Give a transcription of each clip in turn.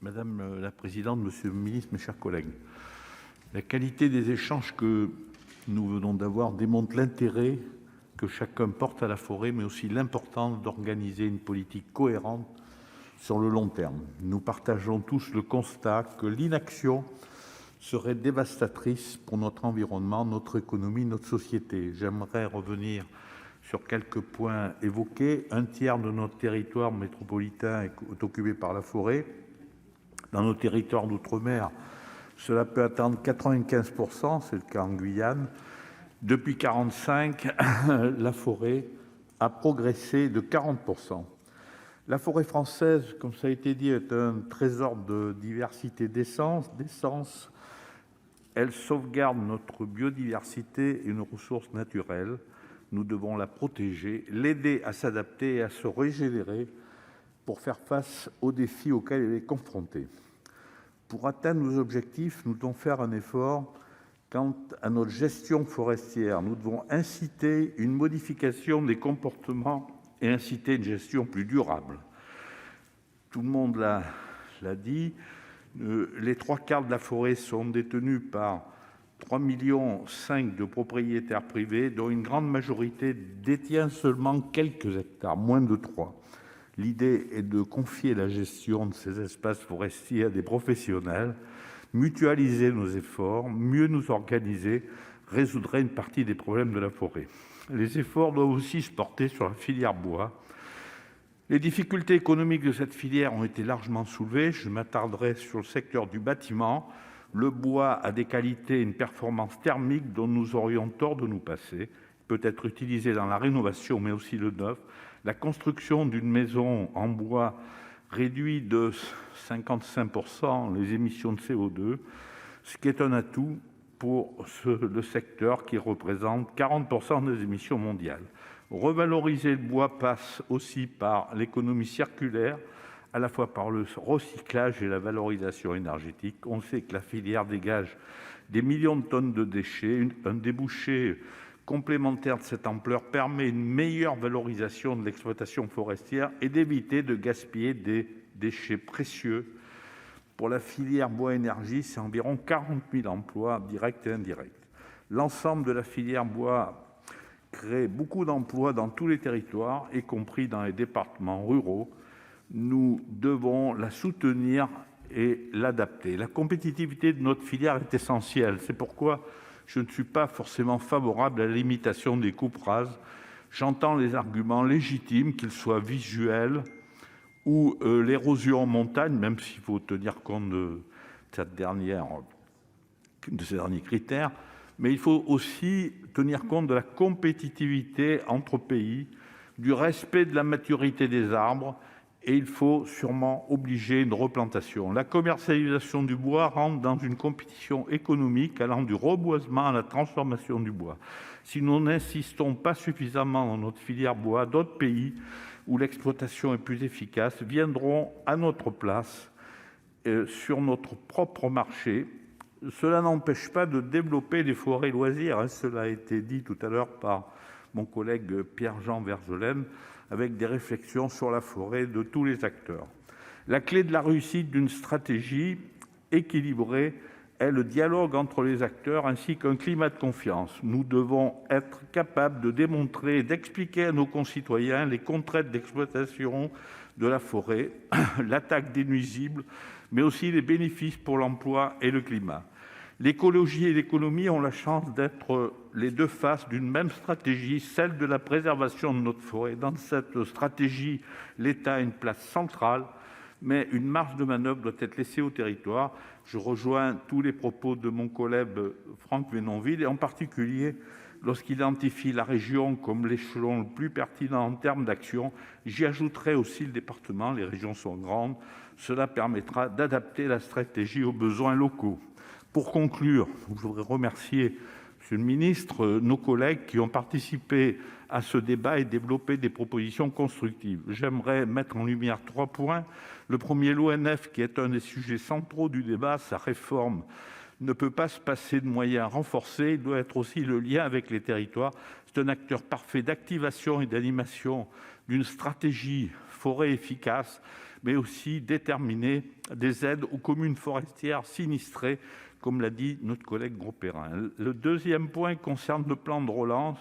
Madame la présidente, monsieur le ministre, mes chers collègues, la qualité des échanges que nous venons d'avoir démontre l'intérêt que chacun porte à la forêt, mais aussi l'importance d'organiser une politique cohérente sur le long terme. Nous partageons tous le constat que l'inaction serait dévastatrice pour notre environnement, notre économie, notre société. J'aimerais revenir sur quelques points évoqués. Un tiers de notre territoire métropolitain est occupé par la forêt. Dans nos territoires d'outre-mer, cela peut atteindre 95%, c'est le cas en Guyane. Depuis 1945, la forêt a progressé de 40%. La forêt française, comme ça a été dit, est un trésor de diversité d'essence. Elle sauvegarde notre biodiversité et nos ressources naturelles. Nous devons la protéger, l'aider à s'adapter et à se régénérer pour faire face aux défis auxquels elle est confrontée. Pour atteindre nos objectifs, nous devons faire un effort quant à notre gestion forestière. Nous devons inciter une modification des comportements et inciter une gestion plus durable. Tout le monde l'a dit, les trois quarts de la forêt sont détenus par 3,5 millions de propriétaires privés, dont une grande majorité détient seulement quelques hectares, moins de 3. L'idée est de confier la gestion de ces espaces forestiers à des professionnels. Mutualiser nos efforts, mieux nous organiser, résoudrait une partie des problèmes de la forêt. Les efforts doivent aussi se porter sur la filière bois. Les difficultés économiques de cette filière ont été largement soulevées. Je m'attarderai sur le secteur du bâtiment. Le bois a des qualités et une performance thermique dont nous aurions tort de nous passer. Il peut être utilisé dans la rénovation, mais aussi le neuf. La construction d'une maison en bois réduit de 55% les émissions de CO2, ce qui est un atout pour le secteur qui représente 40% des émissions mondiales. Revaloriser le bois passe aussi par l'économie circulaire, à la fois par le recyclage et la valorisation énergétique. On sait que la filière dégage des millions de tonnes de déchets. Un débouché complémentaire de cette ampleur permet une meilleure valorisation de l'exploitation forestière et d'éviter de gaspiller des déchets précieux. Pour la filière bois-énergie, c'est environ 40 000 emplois directs et indirects. L'ensemble de la filière bois crée beaucoup d'emplois dans tous les territoires, y compris dans les départements ruraux. Nous devons la soutenir et l'adapter. La compétitivité de notre filière est essentielle. C'est pourquoi je ne suis pas forcément favorable à la limitation des coupes rases. J'entends les arguments légitimes, qu'ils soient visuels ou l'érosion en montagne, même s'il faut tenir compte de ces derniers critères. Mais il faut aussi tenir compte de la compétitivité entre pays, du respect de la maturité des arbres, et il faut sûrement obliger une replantation. La commercialisation du bois rentre dans une compétition économique allant du reboisement à la transformation du bois. Si nous n'insistons pas suffisamment dans notre filière bois, d'autres pays où l'exploitation est plus efficace viendront à notre place sur notre propre marché. Cela n'empêche pas de développer les forêts loisirs, cela a été dit tout à l'heure par mon collègue Pierre-Jean Verzelen, avec des réflexions sur la forêt de tous les acteurs. La clé de la réussite d'une stratégie équilibrée est le dialogue entre les acteurs ainsi qu'un climat de confiance. Nous devons être capables de démontrer et d'expliquer à nos concitoyens les contraintes d'exploitation de la forêt, l'attaque des nuisibles, mais aussi les bénéfices pour l'emploi et le climat. L'écologie et l'économie ont la chance d'être les deux faces d'une même stratégie, celle de la préservation de notre forêt. Dans cette stratégie, l'État a une place centrale, mais une marge de manœuvre doit être laissée au territoire. Je rejoins tous les propos de mon collègue Franck Menonville, et en particulier lorsqu'il identifie la région comme l'échelon le plus pertinent en termes d'action. J'y ajouterai aussi le département, les régions sont grandes. Cela permettra d'adapter la stratégie aux besoins locaux. Pour conclure, je voudrais remercier, Monsieur le ministre, nos collègues qui ont participé à ce débat et développé des propositions constructives. J'aimerais mettre en lumière 3 points. Le premier, l'ONF, qui est un des sujets centraux du débat. Sa réforme ne peut pas se passer de moyens renforcés. Il doit être aussi le lien avec les territoires. C'est un acteur parfait d'activation et d'animation d'une stratégie forêt efficace, mais aussi déterminer des aides aux communes forestières sinistrées, comme l'a dit notre collègue Grosperrin. Le deuxième point concerne le plan de relance.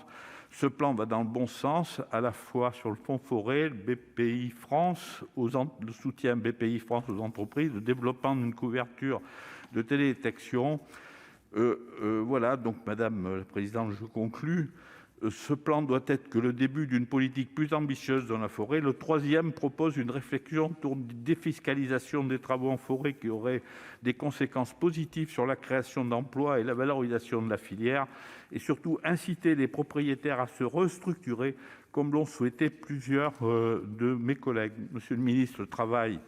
Ce plan va dans le bon sens, à la fois sur le fonds forêt, le soutien BPI France aux entreprises, le développement d'une couverture de télédétection. Madame la présidente, je conclus. Ce plan doit être que le début d'une politique plus ambitieuse dans la forêt. Le troisième propose une réflexion autour de défiscalisation des travaux en forêt qui aurait des conséquences positives sur la création d'emplois et la valorisation de la filière, et surtout inciter les propriétaires à se restructurer, comme l'ont souhaité plusieurs de mes collègues. Monsieur le ministre, le travail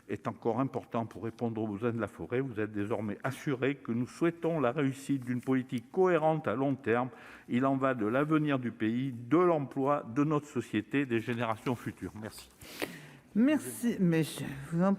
est encore important pour répondre aux besoins de la forêt. Vous êtes désormais assuré que nous souhaitons la réussite d'une politique cohérente à long terme. Il y va de l'avenir du pays, de l'emploi, de notre société, des générations futures. Merci. Merci. Mais je vous en